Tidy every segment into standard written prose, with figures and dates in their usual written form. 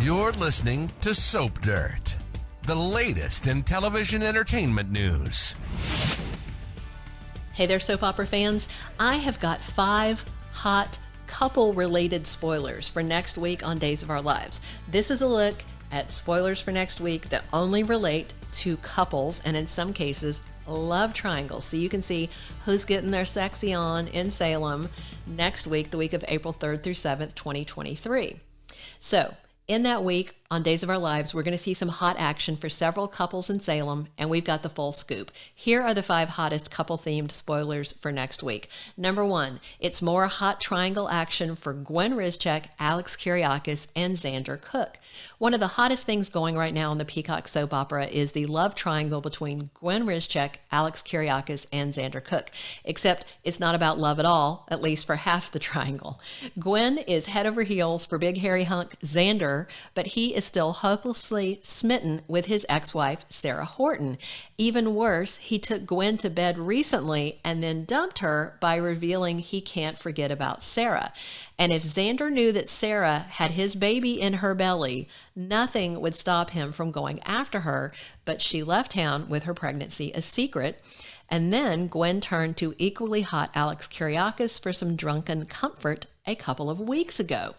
You're listening to Soap Dirt, the latest in television entertainment news. Hey there, soap opera fans. I have got 5 hot couple-related spoilers for next week on Days of Our Lives. This is a look at spoilers for next week that only relate to couples and in some cases, love triangles. So you can see who's getting their sexy on in Salem next week, the week of April 3rd through 7th, 2023. So in that week, on Days of Our Lives, we're going to see some hot action for several couples in Salem, and we've got the full scoop. Here are the 5 hottest couple-themed spoilers for next week. Number 1, it's more hot triangle action for Gwen Rizchek, Alex Kyriakis, and Xander Cook. One of the hottest things going right now in the Peacock soap opera is the love triangle between Gwen Rizchek, Alex Kyriakis, and Xander Cook. Except it's not about love at all, at least for half the triangle. Gwen is head over heels for big hairy hunk Xander, but he is still hopelessly smitten with his ex-wife, Sarah Horton. Even worse, he took Gwen to bed recently and then dumped her by revealing he can't forget about Sarah. And if Xander knew that Sarah had his baby in her belly, nothing would stop him from going after her, but she left town with her pregnancy a secret. And then Gwen turned to equally hot Alex Kyriakis for some drunken comfort a couple of weeks ago.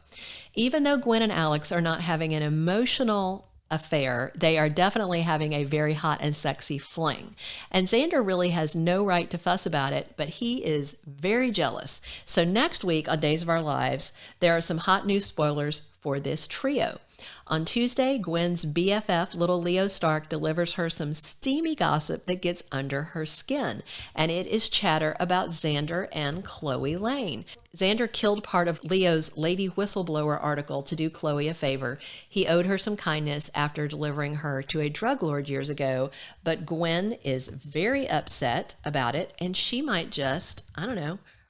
Even though Gwen and Alex are not having an emotional affair, they are definitely having a very hot and sexy fling. And Xander really has no right to fuss about it, but he is very jealous. So next week on Days of Our Lives, there are some hot news spoilers for this trio. On Tuesday, Gwen's BFF, little Leo Stark, delivers her some steamy gossip that gets under her skin, and it is chatter about Xander and Chloe Lane. Xander killed part of Leo's Lady Whistleblower article to do Chloe a favor. He owed her some kindness after delivering her to a drug lord years ago, but Gwen is very upset about it, and she might just,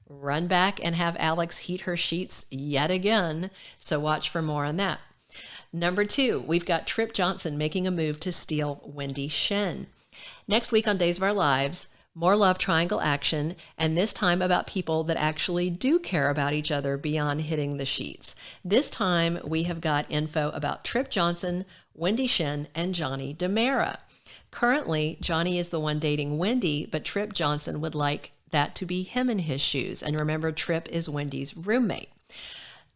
run back and have Alex heat her sheets yet again. So watch for more on that. Number 2, we've got Tripp Johnson making a move to steal Wendy Shen. Next week on Days of Our Lives, more love triangle action, and this time about people that actually do care about each other beyond hitting the sheets. This time, we have got info about Tripp Johnson, Wendy Shen, and Johnny Demara. Currently, Johnny is the one dating Wendy, but Tripp Johnson would like that to be him in his shoes. And remember, Tripp is Wendy's roommate.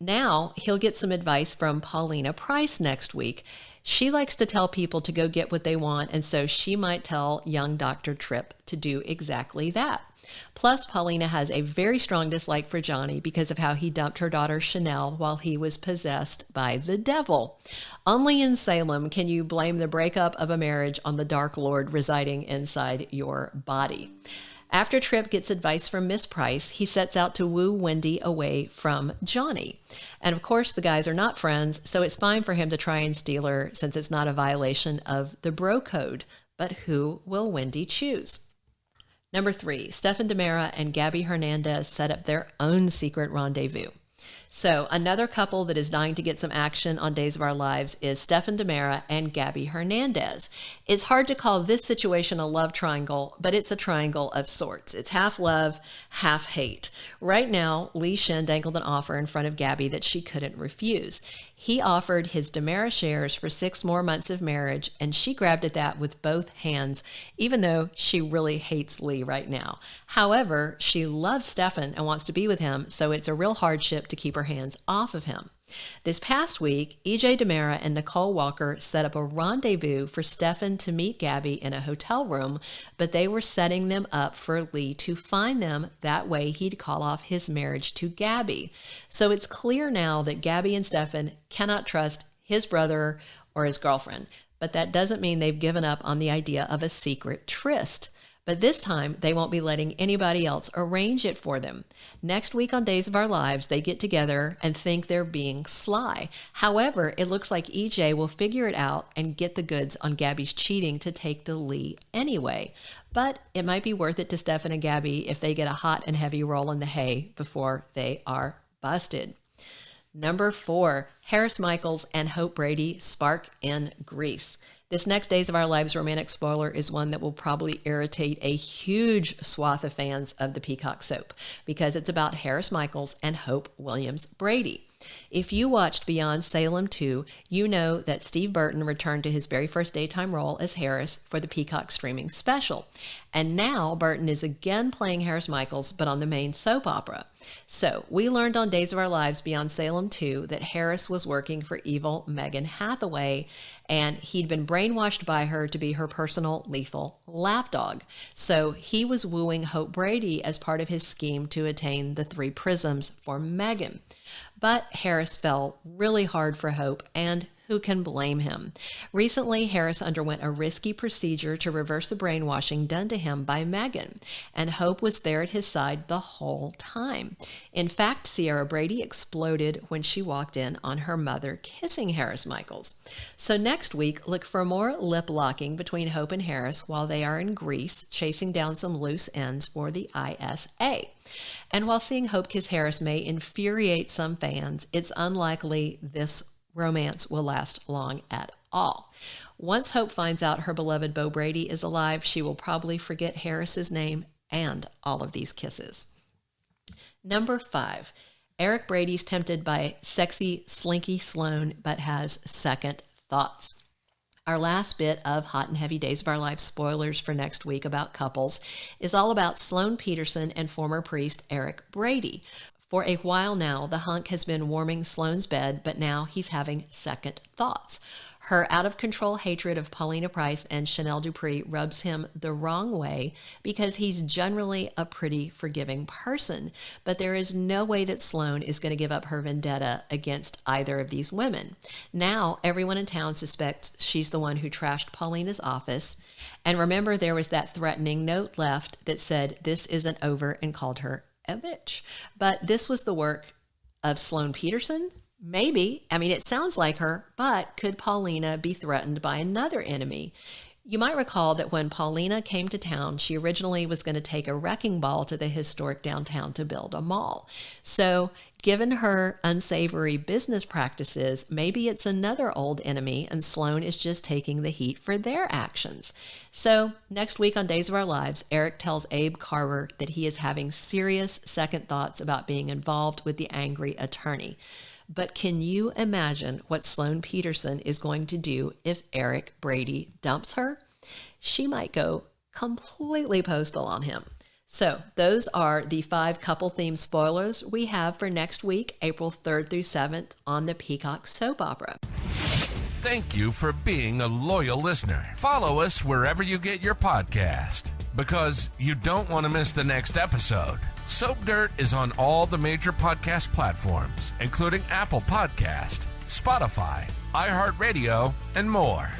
Now, he'll get some advice from Paulina Price next week. She likes to tell people to go get what they want, and so she might tell young Dr. Tripp to do exactly that. Plus, Paulina has a very strong dislike for Johnny because of how he dumped her daughter Chanel while he was possessed by the devil. Only in Salem can you blame the breakup of a marriage on the Dark Lord residing inside your body. After Tripp gets advice from Miss Price, he sets out to woo Wendy away from Johnny. And of course, the guys are not friends, so it's fine for him to try and steal her since it's not a violation of the bro code. But who will Wendy choose? Number 3, Stefan Demara and Gabby Hernandez set up their own secret rendezvous. So another couple that is dying to get some action on Days of Our Lives is Stefan Demara and Gabby Hernandez. It's hard to call this situation a love triangle, but it's a triangle of sorts. It's half love, half hate. Right now, Shen dangled an offer in front of Gabby that she couldn't refuse. He offered his Demara shares for 6 more months of marriage, and she grabbed at that with both hands, even though she really hates Lee right now. However, she loves Stefan and wants to be with him, so it's a real hardship to keep her hands off of him. This past week, EJ Demara and Nicole Walker set up a rendezvous for Stefan to meet Gabby in a hotel room, but they were setting them up for Lee to find them. That way he'd call off his marriage to Gabby. So it's clear now that Gabby and Stefan cannot trust his brother or his girlfriend, but that doesn't mean they've given up on the idea of a secret tryst. But this time, they won't be letting anybody else arrange it for them. Next week on Days of Our Lives, they get together and think they're being sly. However, it looks like EJ will figure it out and get the goods on Gabby's cheating to take to Lee anyway. But it might be worth it to Stefan and Gabby if they get a hot and heavy roll in the hay before they are busted. Number 4, Harris Michaels and Hope Brady spark in Greece. This next Days of Our Lives romantic spoiler is one that will probably irritate a huge swath of fans of the Peacock soap because it's about Harris Michaels and Hope Williams Brady. If you watched Beyond Salem 2, you know that Steve Burton returned to his very first daytime role as Harris for the Peacock streaming special. And now Burton is again playing Harris Michaels, but on the main soap opera. So we learned on Days of Our Lives Beyond Salem 2 that Harris was working for evil Megan Hathaway, and he'd been brainwashed by her to be her personal lethal lapdog. So he was wooing Hope Brady as part of his scheme to attain the 3 prisms for Megan. But Harris fell really hard for Hope, and who can blame him? Recently, Harris underwent a risky procedure to reverse the brainwashing done to him by Megan, and Hope was there at his side the whole time. In fact, Sierra Brady exploded when she walked in on her mother kissing Harris Michaels. So next week, look for more lip-locking between Hope and Harris while they are in Greece chasing down some loose ends for the ISA. And while seeing Hope kiss Harris may infuriate some fans, it's unlikely this romance will last long at all. Once Hope finds out her beloved Beau Brady is alive, she will probably forget Harris's name and all of these kisses. Number 5, Eric Brady's tempted by sexy, slinky Sloane, but has second thoughts. Our last bit of Hot and Heavy Days of Our Lives spoilers for next week about couples is all about Sloane Peterson and former priest Eric Brady. For a while now, the hunk has been warming Sloane's bed, but now he's having second thoughts. Her out-of-control hatred of Paulina Price and Chanel Dupree rubs him the wrong way because he's generally a pretty forgiving person. But there is no way that Sloane is going to give up her vendetta against either of these women. Now, everyone in town suspects she's the one who trashed Paulina's office. And remember, there was that threatening note left that said, "This isn't over," and called her a bitch. But this was the work of Sloane Peterson? Maybe. I mean, it sounds like her, but could Paulina be threatened by another enemy? You might recall that when Paulina came to town, she originally was going to take a wrecking ball to the historic downtown to build a mall. So given her unsavory business practices, maybe it's another old enemy and Sloane is just taking the heat for their actions. So next week on Days of Our Lives, Eric tells Abe Carver that he is having serious second thoughts about being involved with the angry attorney. But can you imagine what Sloane Peterson is going to do if Eric Brady dumps her? She might go completely postal on him. So those are the 5 couple-themed spoilers we have for next week, April 3rd through 7th on the Peacock soap opera. Thank you for being a loyal listener. Follow us wherever you get your podcast, because you don't want to miss the next episode. Soap Dirt is on all the major podcast platforms, including Apple Podcast, Spotify, iHeartRadio, and more.